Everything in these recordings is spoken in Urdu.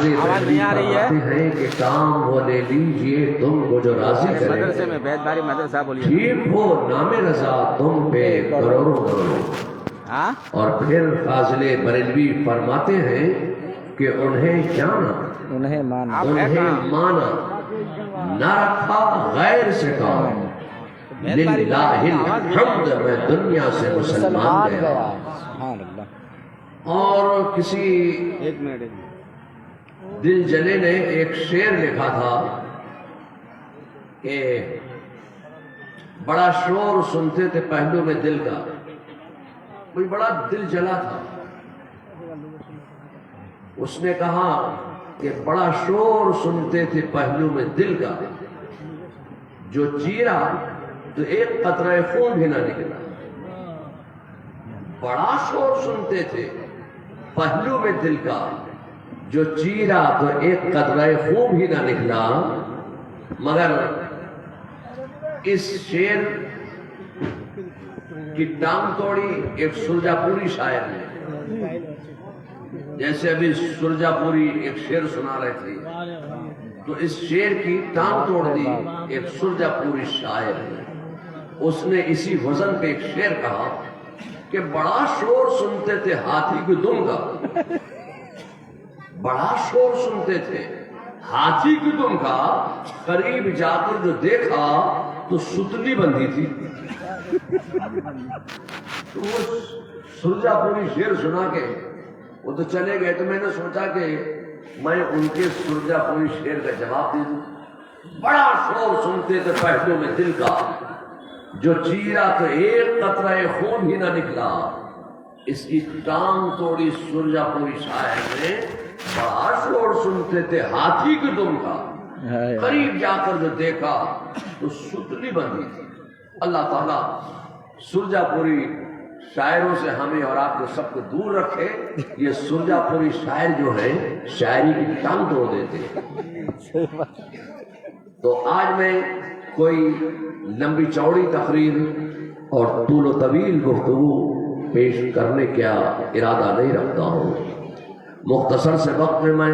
آواز نہیں آ رہی ہے کہ کام وہ لے لیجئے تم کو جو راضی کرے، مدرسے میں بیت باری مدرسہ بولیے ٹھیک ہو نام رضا تم پہ کروڑوں کروڑوں۔ ہاں اور پھر فاضل بریلوی فرماتے ہیں کہ انہیں جانا انہیں مانا انہیں مانا نہ رکھا غیر سے کام، للہ الحمد میں دنیا سے مسلمان گیا۔ سبحان اللہ۔ اور کسی ایک منٹ دل جلے نے ایک شعر لکھا تھا کہ بڑا شور سنتے تھے پہلو میں دل کا، کوئی بڑا دل جلا تھا، اس نے کہا کہ بڑا شور سنتے تھے پہلو میں دل کا، جو چیرا تو ایک قطرہ خون بھی نہ نکلا۔ بڑا شور سنتے تھے پہلو میں دل کا، جو چیرا تو ایک قطرہ خون بھی نہ نکلا۔ مگر اس شعر کی ٹانگ توڑی ایک سرجا پوری شاعر نے، جیسے ابھی سرجا پوری ایک شعر سنا رہے تھے، تو اس شعر کی ٹانگ توڑ دی ایک سرجا پوری شاعر نے۔ اس نے اسی وزن پہ ایک شعر کہا کہ بڑا شور سنتے تھے ہاتھی کی دم کا، بڑا شور سنتے تھے ہاتھی کی دم کا، قریب جا کر جو دیکھا تو ستلی بندھی تھی۔ تو وہ سرجا پوری شعر سنا کے وہ تو چلے گئے، تو میں نے سوچا کہ میں ان کے سرجا پوری شعر کا جواب دے دوں۔ بڑا شور سنتے تھے پہلو میں دل کا، جو چیرا تو ایک قطرہ خون ہی نہ نکلا۔ اس کی ٹانگ توڑی سرجا پوری شاعر نے، بڑا شور سنتے تھے ہاتھی کی دم کا، قریب جا کر جو دیکھا تو ستلی بندھی تھی۔ اللہ تعالیٰ سرجا پوری شاعروں سے ہمیں اور آپ کو سب کو دور رکھے۔ یہ سرجا پوری شاعر جو ہے شاعری کی ٹانگ توڑ دیتے ہیں۔ تو آج میں کوئی لمبی چوڑی تقریر اور طول و طویل گفتگو پیش کرنے کا ارادہ نہیں رکھتا ہوں۔ مختصر سے وقت میں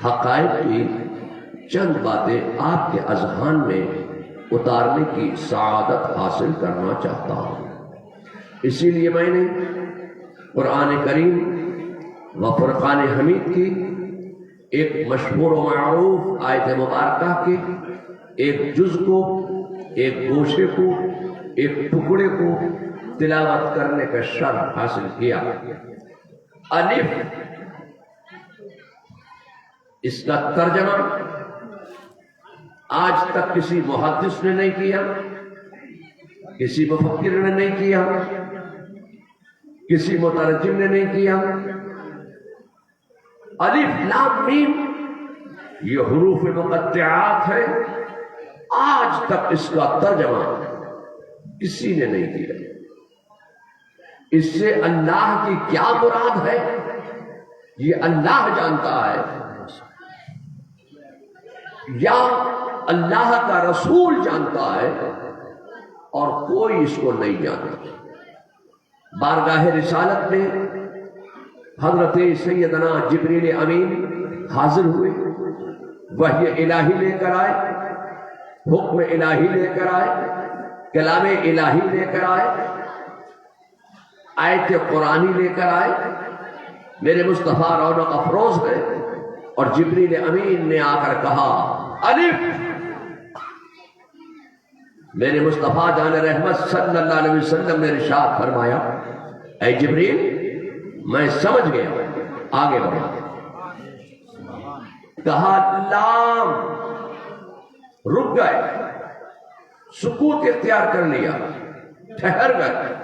حقائق کی چند باتیں آپ کے اذہان میں اتارنے کی سعادت حاصل کرنا چاہتا ہوں۔ اسی لیے میں نے قرآن کریم و فرقان حمید کی ایک مشہور و معروف آیت مبارکہ کے ایک جز کو، ایک گوشے کو، ایک ٹکڑے کو تلاوت کرنے کا شرف حاصل کیا۔ الف، اس کا ترجمہ آج تک کسی محدث نے نہیں کیا، کسی مفکر نے نہیں کیا، کسی مترجم نے نہیں کیا۔ الف لام میم یہ حروف مقطعات ہے، آج تک اس کا ترجمہ کسی نے نہیں کیا۔ اس سے اللہ کی کیا مراد ہے یہ اللہ جانتا ہے، یا اللہ کا رسول جانتا ہے، اور کوئی اس کو نہیں جانتا۔ بارگاہ رسالت میں حضرت سیدنا جبریل امین حاضر ہوئے، وحی الہی لے کر آئے، حکم الہی لے کر آئے، کلام الہی لے کر آئے، آیت قرآنی لے کر آئے۔ میرے مصطفیٰ رونق افروز ہے، اور جبریل امین نے آ کر کہا الف۔ میرے مصطفیٰ جان رحمت صلی اللہ علیہ وسلم نے ارشاد فرمایا اے جبریل میں سمجھ گیا، آگے بڑھا۔ کہا لام، رک گئے، سکوت اختیار کر لیا، ٹھہر گئے۔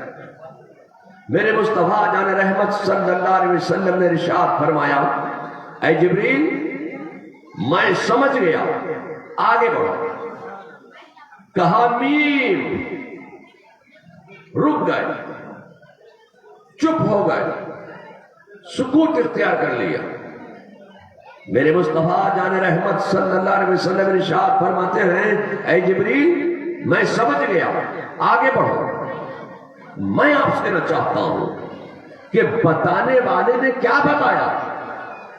میرے مصطفیٰ جان رحمت صلی اللہ علیہ وسلم نے ارشاد فرمایا اے جبریل میں سمجھ گیا، آگے بڑھو۔ کہا میم، رک گئے، چپ ہو گئے، سکوت اختیار کر لیا۔ میرے مصطفیٰ جان رحمت صلی اللہ علیہ وسلم ارشاد فرماتے ہیں اے جبریل میں سمجھ گیا، آگے بڑھو۔ میں آپ سے نہ چاہتا ہوں کہ بتانے والے نے کیا بتایا،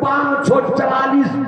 544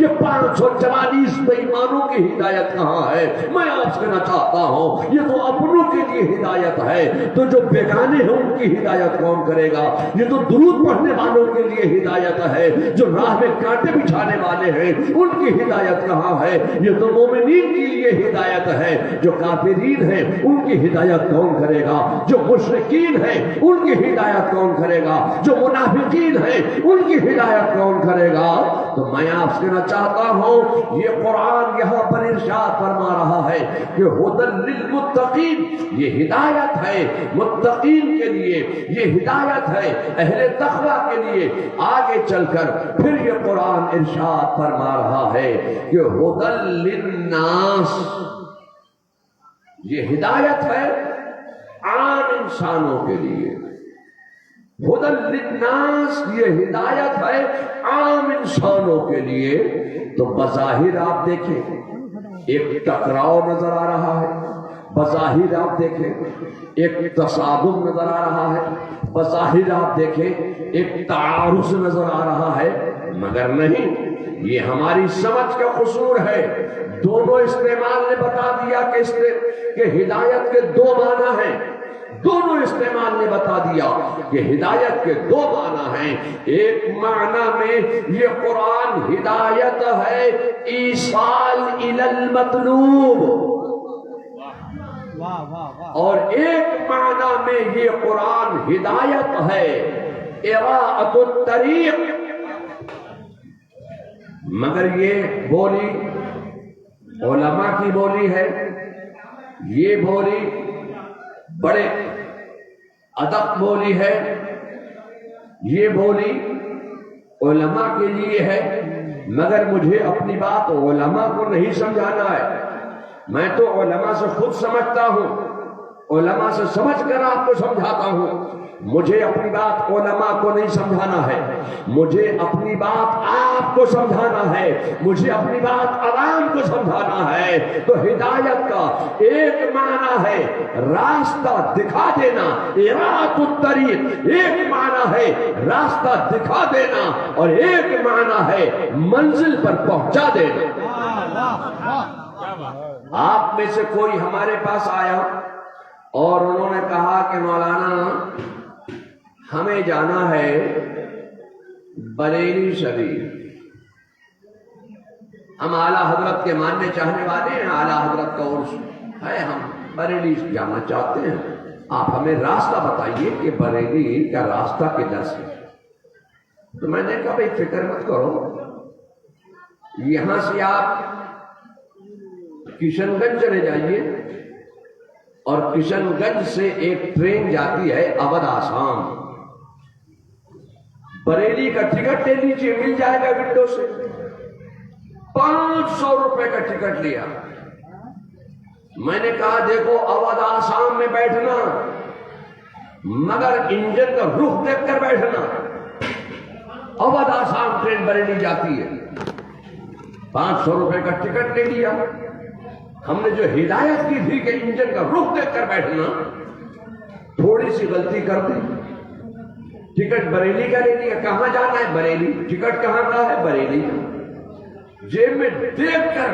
یہ 544 بے ایمانوں کی ہدایت کہاں ہے؟ میں آپ سے کہنا چاہتا ہوں یہ تو اپنوں کے لیے ہدایت ہے، تو جو بیگانے ہیں ان کی ہدایت کون کرے گا؟ یہ تو درود پڑھنے والوں کے لیے ہدایت ہے، جو راہ میں کانٹے بچھانے والے ہیں ان کی ہدایت کہاں ہے؟ یہ تو مومنین کے لیے ہدایت ہے، جو کافرین ہیں ان کی ہدایت کون کرے گا؟ جو مشرکین ہیں ان کی ہدایت کون کرے گا؟ جو منافقین ہیں ان کی ہدایت کون کرے گا؟ تو میں آپ سے کہنا چاہتا ہوں یہ قرآن یہاں پر ارشاد فرما رہا ہے کہ ھدی للمتقین، یہ ہدایت ہے متقین کے لیے، یہ ہدایت ہے اہل تقوی کے لیے. آگے چل کر پھر یہ قرآن ارشاد فرما رہا ہے کہ ھدی للناس، یہ ہدایت ہے عام انسانوں کے لیے. ھدی للناس، یہ ہدایت ہے عام انسانوں کے لیے. تو بظاہر آپ دیکھیں ایک ٹکراؤ نظر آ رہا ہے، بظاہر آپ دیکھیں ایک تصادم نظر آ رہا ہے، بظاہر آپ دیکھیں ایک تعارض نظر آ رہا ہے، مگر نہیں، یہ ہماری سمجھ کا قصور ہے. دونوں استعمال نے بتا دیا کہ ہدایت کے دو معنی ہیں. دونوں استعمال نے بتا دیا کہ ہدایت کے دو معنی ہیں. ایک معنی میں یہ قرآن ہدایت ہے ایصال الی المطلوب، اور ایک معنی میں یہ قرآن ہدایت ہے اراءۃ الطریق. مگر یہ بولی علماء کی بولی ہے، یہ بولی بڑے ادب بولی ہے، یہ بولی علماء کے لیے ہے. مگر مجھے اپنی بات علماء کو نہیں سمجھانا ہے، میں تو علماء سے خود سمجھتا ہوں، علماء سے سمجھ کر آپ کو سمجھاتا ہوں. مجھے اپنی بات علماء کو نہیں سمجھانا ہے، مجھے اپنی بات آپ کو سمجھانا ہے، مجھے اپنی بات عوام کو سمجھانا ہے. تو ہدایت کا ایک معنی ہے راستہ دکھا دینا، اراءۃ الطریق ایک معنی ہے راستہ دکھا دینا، اور ایک معنی ہے منزل پر پہنچا دینا. آپ میں سے کوئی ہمارے پاس آیا اور انہوں نے کہا کہ مولانا ہمیں جانا ہے بریلی شریف، ہم اعلیٰ حضرت کے ماننے چاہنے والے ہیں، اعلیٰ حضرت کا عرس ہے، ہم بریلی جانا چاہتے ہیں، آپ ہمیں راستہ بتائیے کہ بریلی کا راستہ کدھر سے. تو میں نے کہا بھائی فکر مت کرو، یہاں سے آپ کشن گنج چلے جائیے، اور کشن گنج سے ایک ٹرین جاتی ہے اودھ آسام، بریلی کا ٹکٹ لے لیجیے، مل جائے گا ونڈو سے. 500 روپے کا ٹکٹ لیا. میں نے کہا دیکھو اودھ آسام میں بیٹھنا، مگر انجن کا رخ دیکھ کر بیٹھنا. اودھ آسام ٹرین بریلی جاتی ہے، 500 روپے کا ٹکٹ لے لیا. ہم نے جو ہدایت کی تھی کہ انجن کا رخ دیکھ کر بیٹھنا، تھوڑی سی غلطی کر دی، ٹکٹ بریلی کا لے لیا. کہاں جانا ہے؟ بریلی. ٹکٹ کہاں کا ہے؟ بریلی کا. جیب میں دیکھ کر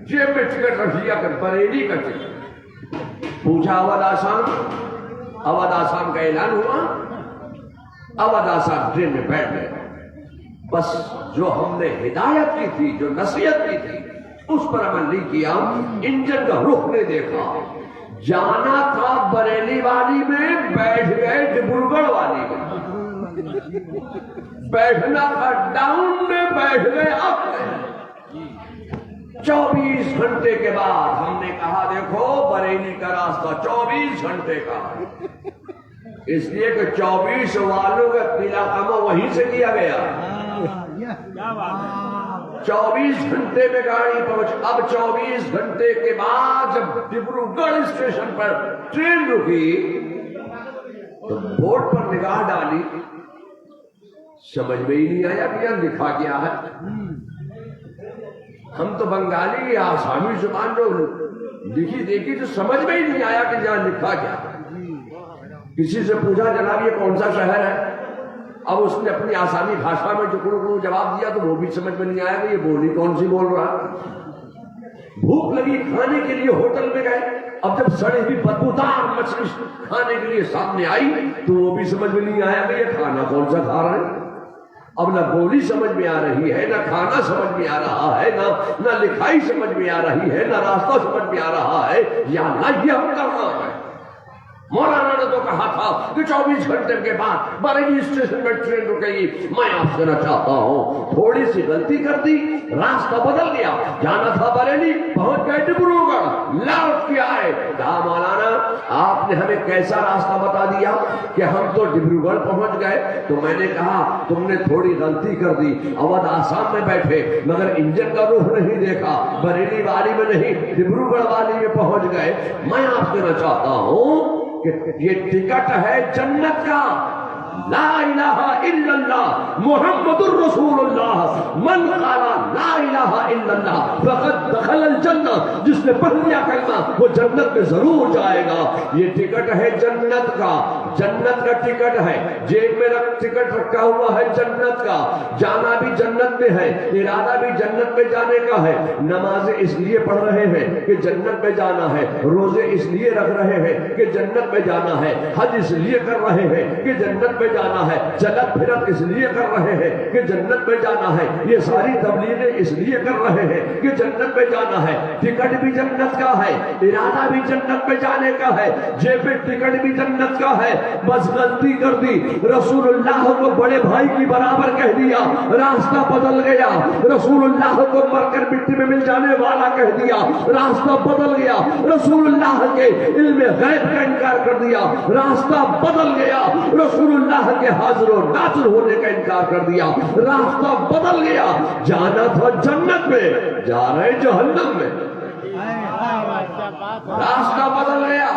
جیب میں ٹکٹ رکھ لیا کر بریلی کا ٹکٹ. پوچھا اودھ آسام، اودھ آسام کا اعلان ہوا، اودھ آسام ٹرین میں بیٹھ گئے. بس جو ہم نے ہدایت کی تھی، جو نصیحت کی تھی، اس پر عمل نہیں کیا. انجن کا رخ نے دیکھا، جانا تھا بریلی والی میں، بیٹھ گئے ڈبروگڑھ والی میں. بیٹھنا تھا ڈاؤن میں، بیٹھ گئے اپ میں. 24 گھنٹے کے بعد ہم نے کہا دیکھو بریلی کا راستہ 24 گھنٹے کا، اس لیے کہ 24 والوں کا قلعہ قمہ وہیں سے کیا گیا. 24 گھنٹے میں گاڑی پہنچ. اب 24 گھنٹے کے بعد جب ڈبروگڑھ اسٹیشن پر ٹرین رکی تو بورڈ پر نگاہ ڈالی، سمجھ میں ہی نہیں آیا کہ یہاں لکھا کیا ہے. ہم تو بنگالی یا آسامی زبان جو لکھی دیکھی تو سمجھ میں ہی نہیں آیا کہ یہاں لکھا کیا. کسی سے پوچھا جناب یہ کون سا شہر ہے؟ اب اس نے اپنی آسانی بھاشا میں جو کڑو جواب دیا تو وہ بھی سمجھ میں نہیں آیا کہ یہ بولی کون سی بول رہا ہے۔ بھوک لگی کھانے کے لیے ہوٹل میں گئے، اب جب سڑی ہوئی بدبودار مچھلی کھانے کے لیے سامنے آئی تو وہ بھی سمجھ میں نہیں آیا کہ یہ کھانا کون سا کھا رہے ہیں۔ اب نہ بولی سمجھ میں آ رہی ہے، نہ کھانا سمجھ میں آ رہا ہے، نہ لکھائی سمجھ میں آ رہی ہے، نہ راستہ سمجھ میں آ رہا ہے، یا اللہ یہ ہم کہاں ہے۔ مولانا نے تو کہا تھا کہ 24 گھنٹے کے بعد بریلی اسٹیشن میں ٹرین رکے گی۔ میں آپ سے کہنا چاہتا ہوں تھوڑی سی غلطی کر دی، راستہ بدل گیا، جانا تھا بریلی، پہنچ گئے ڈبروگڑھ، لوٹ کے آئے۔ کہا مولانا آپ نے ہمیں کیسا راستہ بتا دیا کہ ہم تو ڈبروگڑھ پہنچ گئے؟ تو میں نے کہا تم نے تھوڑی غلطی کر دی، اودھ آسام میں بیٹھے مگر انجن کا رخ نہیں دیکھا، بریلی والی میں نہیں ڈبروگڑھ والی میں پہنچ گئے۔ میں آپ سے کہنا چاہتا ہوں کہ یہ ٹکٹ ہے جنت کا، لا الہ الا اللہ محمد الرسول اللہ، من قال لا الہ الا اللہ فقد دخل الجنہ، جس نے پڑھ لیا کلمہ وہ جنت میں ضرور جائے گا۔ یہ ٹکٹ ہے جنت کا، جنت کا ٹکٹ ہے، جیب میں ٹکٹ رکھا ہوا ہے جنت کا، جانا بھی جنت میں ہے، ارادہ بھی جنت میں جانے کا ہے۔ نمازیں اس لیے پڑھ رہے ہیں کہ جنت میں جانا ہے، روزے اس لیے رکھ رہے ہیں کہ جنت میں جانا ہے، حج اس لیے کر رہے ہیں کہ جنت میں جانا ہے، چلت پھرت اس لیے کر رہے ہیں کہ جنت میں جانا ہے، یہ ساری تبلیغیں اس لیے کر رہے ہیں کہ جنت میں جانا ہے۔ ٹکٹ بھی جنت کا ہے، ارادہ بھی جنت میں جانے کا ہے، جیب میں ٹکٹ بھی جنت کا ہے، بس غلطی کر دی، رسول اللہ کو بڑے بھائی کی برابر کہہ دیا، راستہ بدل گیا، رسول اللہ کو مر کر مٹی میں مل جانے والا کہہ دیا، راستہ بدل گیا، رسول اللہ کے علم غیب کا انکار کر دیا، راستہ بدل گیا، رسول اللہ کے حاضر و ناظر ہونے کا انکار کر دیا، راستہ بدل گیا، جانا تھا جنت میں، جا رہے جہنم میں، راستہ بدل گیا۔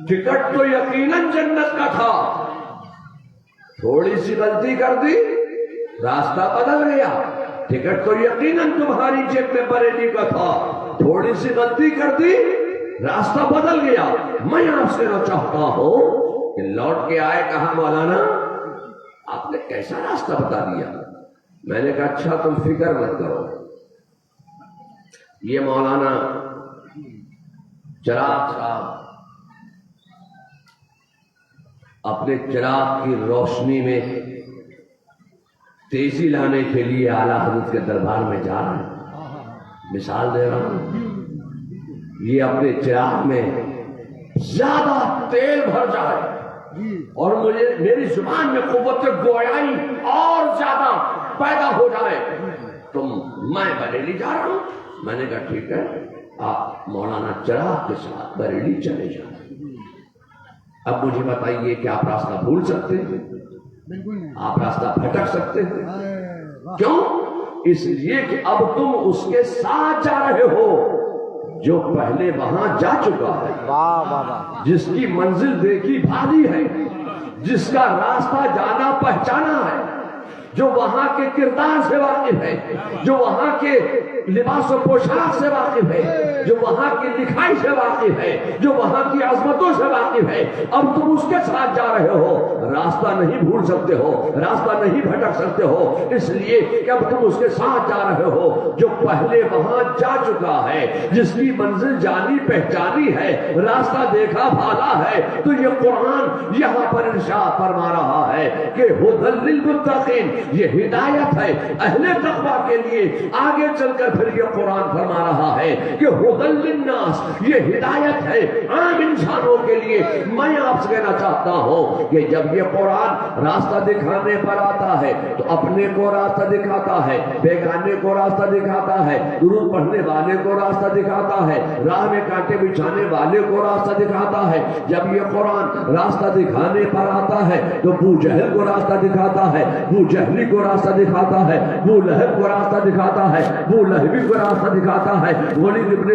ٹکٹ تو یقیناً جنت کا تھا، تھوڑی سی غلطی کر دی، راستہ بدل گیا۔ ٹکٹ تو یقیناً تمہاری جیب میں بریلی کا تھا، تھوڑی سی غلطی کر دی، راستہ بدل گیا۔ میں آپ سے کہنا چاہتا ہوں کہ لوٹ کے آئے، کہا مولانا آپ نے کیسا راستہ بتا دیا؟ میں نے کہا اچھا تم فکر مت کرو، یہ مولانا چراغ صاحب اپنے چراغ کی روشنی میں تیزی لانے کے لیے اعلیٰ حضرت کے دربار میں جا رہے ہیں۔ مثال دے رہا ہوں، یہ اپنے چراغ میں زیادہ تیل بھر جائے اور مجھے میری زبان میں قوت گویائی اور زیادہ پیدا ہو جائے تو میں بریلی جا رہا ہوں۔ میں نے کہا ٹھیک ہے، آپ مولانا چراغ کے ساتھ بریلی چلے جائیں۔ اب مجھے بتائیے کہ آپ راستہ بھول سکتے ہیں؟ آپ راستہ بھٹک سکتے ہیں؟ کیوں؟ اس لیے کہ اب تم اس کے ساتھ جا رہے ہو جو پہلے وہاں جا چکا ہے، جس کی منزل دیکھی بھالی ہے، جس کا راستہ جانا پہچانا ہے، جو وہاں کے کردار سے واقف ہے، جو وہاں کے لباس و پوشاک سے واقف ہے، جو وہاں کی لکھائی سے واقف ہے، جو وہاں کی عظمتوں سے واقف ہے۔ اب تم اس کے ساتھ جا رہے ہو، راستہ نہیں بھول سکتے ہو، راستہ نہیں بھٹک سکتے ہو، اس لیے کہ اب تم اس کے ساتھ جا رہے ہو جو پہلے وہاں جا چکا ہے، جس کی منزل جانی پہچانی ہے، راستہ دیکھا بھالا ہے۔ تو یہ قرآن یہاں پر ارشاد فرما رہا ہے کہ ھدی للمتقین، یہ ہدایت ہے اہل تقویٰ کے لیے۔ آگے چل کر پھر یہ قرآن فرما رہا ہے کہ ھدی للناس، یہ ہدایت ہے عام انسانوں کے لیے۔ میں آپ سے کہنا چاہتا ہوں کہ جب یہ قرآن راستہ دکھانے پر آتا ہے تو اپنے کو راستہ دکھاتا ہے، بیگانے کو راستہ دکھاتا ہے، درود پڑھنے والے کو راستہ دکھاتا ہے، راہ میں کانٹے بچھانے والے کو راستہ دکھاتا ہے۔ جب یہ قرآن راستہ دکھانے پر آتا ہے تو ابو جہل کو راستہ دکھاتا ہے، ابو جہلی کو راستہ دکھاتا ہے، ابو لہب کو راستہ دکھاتا ہے، ابو لہبی کو راستہ دکھاتا ہے، ولید ابن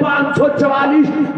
544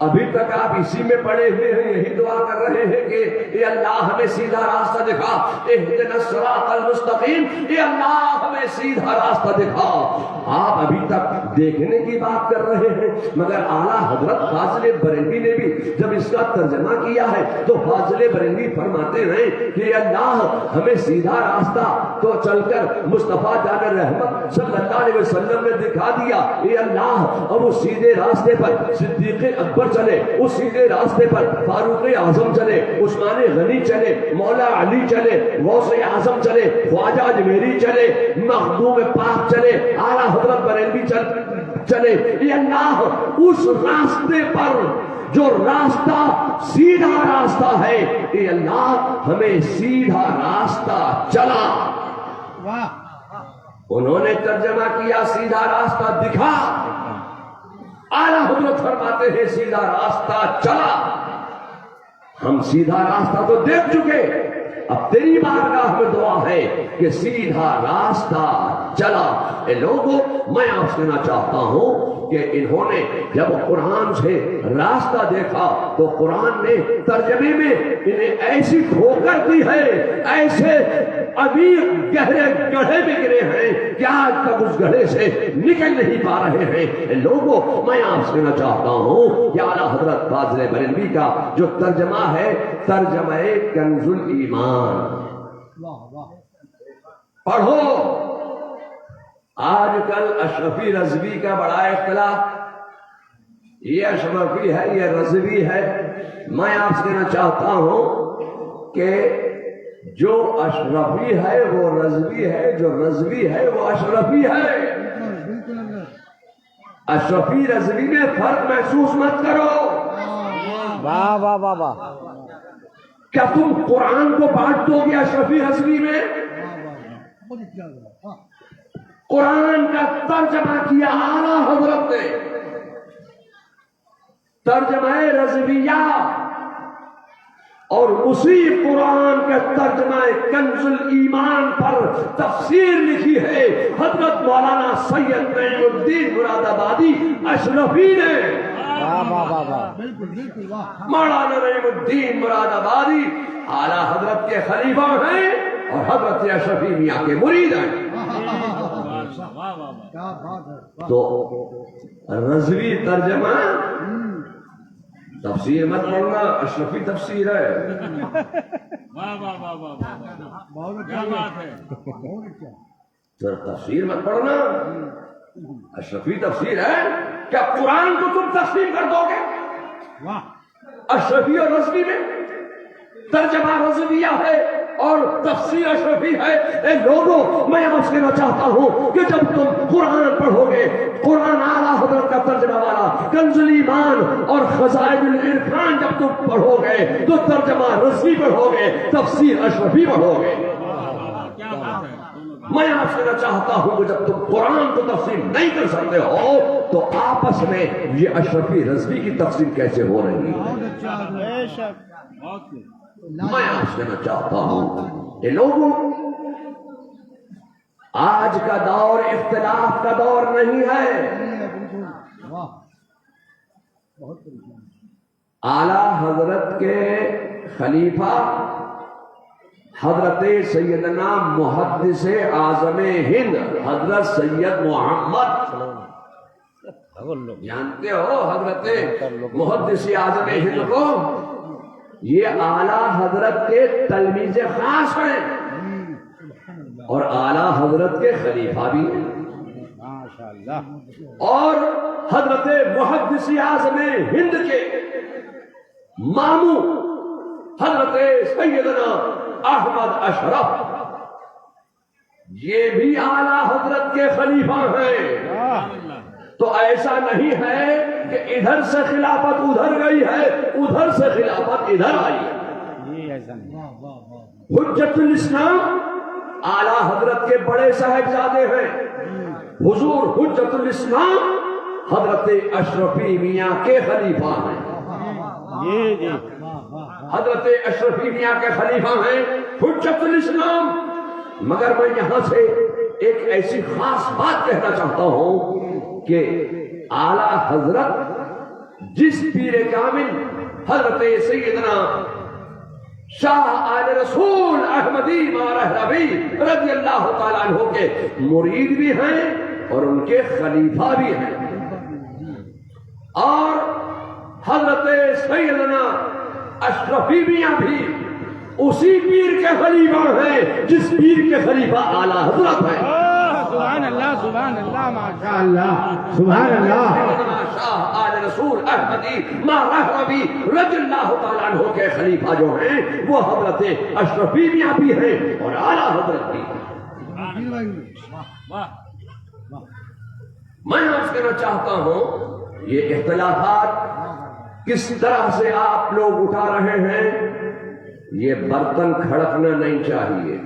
ابھی تک آپ اسی میں پڑے ہوئے ہیں, یہی دعا کر رہے ہیں کہ اے اللہ ہمیں سیدھا راستہ دکھا, اہدنا الصراط المستقیم, اے اللہ ہمیں سیدھا راستہ دکھا. آپ ابھی تک دیکھنے کی بات کر رہے ہیں, مگر اعلیٰ حضرت فاضل بریلوی نے بھی جب اس کا ترجمہ کیا ہے تو فاضل بریلوی فرماتے ہیں کہ اے اللہ ہمیں سیدھا راستہ تو چل کر مصطفیٰ جان رحمت صلی اللہ علیہ وسلم نے دکھا دیا. اے اللہ اب اس سیدھے راستے پر صدیق اکبر چلے, اس سیدھے راستے پر فاروق اعظم چلے, عثمان غنی چلے, مولا علی چلے, غوث اعظم چلے, خواجہ اجمیری چلے, مخدوم پاک چلے, اعلیٰ حضرت بریلوی چلے. اے اللہ اس راستے پر جو راستہ سیدھا راستہ ہے, اے اللہ ہمیں سیدھا راستہ چلا. انہوں نے ترجمہ کیا سیدھا راستہ دکھا, اعلیٰ حضرت فرماتے ہیں سیدھا راستہ چلا. ہم سیدھا راستہ تو دیکھ چکے, اب تیری بارگاہ میں دعا ہے کہ سیدھا راستہ چلا. اے لوگوں, میں آپ سے کہنا چاہتا ہوں کہ انہوں نے جب قرآن سے راستہ دیکھا تو قرآن نے ترجمے میں انہیں ایسی ٹھوکر دی ہے, ایسے عمیق گہرے گڑھے میں گرے ہیں کہ آج تک اس گڑھے سے نکل نہیں پا رہے ہیں. لوگوں, میں آپ سے کہنا چاہتا ہوں کہ اعلیٰ حضرت فاضل بریلوی کا جو ترجمہ ہے ترجمہ کنز الایمان پڑھو. آج کل اشرفی رضوی کا بڑا اختلاف, یہ اشرفی ہے یہ رضوی ہے. میں آپ سے کہنا چاہتا ہوں کہ جو اشرفی ہے وہ رضوی ہے, جو رضوی ہے وہ اشرفی ہے. اشرفی رضوی میں فرق محسوس مت کرو. واہ واہ واہ واہ. کیا تم قرآن کو بانٹ دو گے اشرفی رضوی میں؟ قرآن کا ترجمہ کیا اعلیٰ حضرت نے, ترجمہ رضویہ, اور اسی قرآن کے ترجمہ کنز الایمان پر تفسیر لکھی ہے حضرت مولانا سید نعیم الدین مراد آبادی اشرفی نے. مولانا نعیم الدین مراد آبادی اعلیٰ حضرت کے خلیفہ ہیں اور حضرت اشرفی میاں کے مرید ہیں. تو رضوی ترجمہ تفسیر مت پڑھنا, اشرفی تفسیر ہے. تفسیر مت پڑھنا, اشرفی تفسیر ہے. کیا قرآن کو تم تسلیم کر دو گے؟ اشرفی اور رضوی میں ترجمہ رضویہ ہے اور تفسیر اشرفی ہے. اے لوگوں, میں آپ سے کہنا چاہتا ہوں کہ جب تم قرآن پڑھو گے, قرآن اعلیٰ حضرت کا ترجمہ والا کنز الایمان اور خزائن العرفان جب تم پڑھو گے تو ترجمہ رضوی پڑھو گے, تفسیر اشرفی پڑھو گے. میں آپ سے کہنا چاہتا ہوں کہ جب تم قرآن کو تفسیر نہیں کر سکتے ہو تو آپس میں یہ اشرفی رضوی کی تفسیر کیسے ہو رہی ہے؟ میں آپ سے کہنا چاہتا ہوں اے لوگوں, آج کا دور اختلاف کا دور نہیں ہے. اعلیٰ حضرت کے خلیفہ حضرت سیدنا محدث اعظم ہند حضرت سید محمد, جانتے ہو حضرت محدث اعظم ہند کو, یہ اعلیٰ حضرت کے تلمیذ خاص ہیں اور اعلیٰ حضرت کے خلیفہ بھی ہیں, اور حضرت محدث اعظم ہند کے ماموں حضرت سیدنا احمد اشرف, یہ بھی اعلیٰ حضرت کے خلیفہ ہیں. تو ایسا نہیں ہے کہ ادھر سے خلافت ادھر گئی ہے, ادھر سے خلافت ادھر آئی ہے. حجت الاسلام اعلیٰ حضرت کے بڑے صاحبزادے ہیں. حضور حجت الاسلام حضرت اشرفی میاں کے خلیفہ ہیں. حضرت اشرفی میاں کے خلیفہ ہیں حجت الاسلام. مگر میں یہاں سے ایک ایسی خاص بات کہنا چاہتا ہوں کہ اعلیٰ حضرت جس پیر کامل حضرت سیدنا شاہ آل رسول احمدی مارہربی رضی اللہ تعالیٰ عنہ کے مرید بھی ہیں اور ان کے خلیفہ بھی ہیں، اور حضرت سیدنا اشرفی میاں بھی اسی پیر کے خلیفہ ہیں جس پیر کے خلیفہ اعلیٰ حضرت ہیں۔ سبحان اللہ ماشاء اللہ سبحان اللہ۔ سیدنا شاہ آل رسول احمدی مارہربی رضی اللہ تعالیٰ عنہ کے خلیفہ جو ہیں وہ حضرت اشرفی میاں بھی ہیں اور اعلیٰ حضرت بھی ہیں۔ میں عرض کرنا چاہتا ہوں یہ اختلافات کس طرح سے آپ لوگ اٹھا رہے ہیں، یہ برتن کھڑکنا نہیں چاہیے۔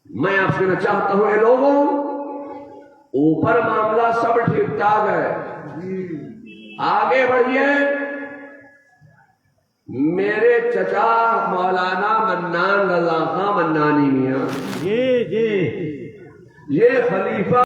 میں آپ سے کہنا چاہتا ہوں اے لوگوں، اوپر معاملہ سب ٹھیک ٹھاک ہے، آگے بڑھیے۔ میرے چچا مولانا منان رضا خان منانی میاں یہ خلیفہ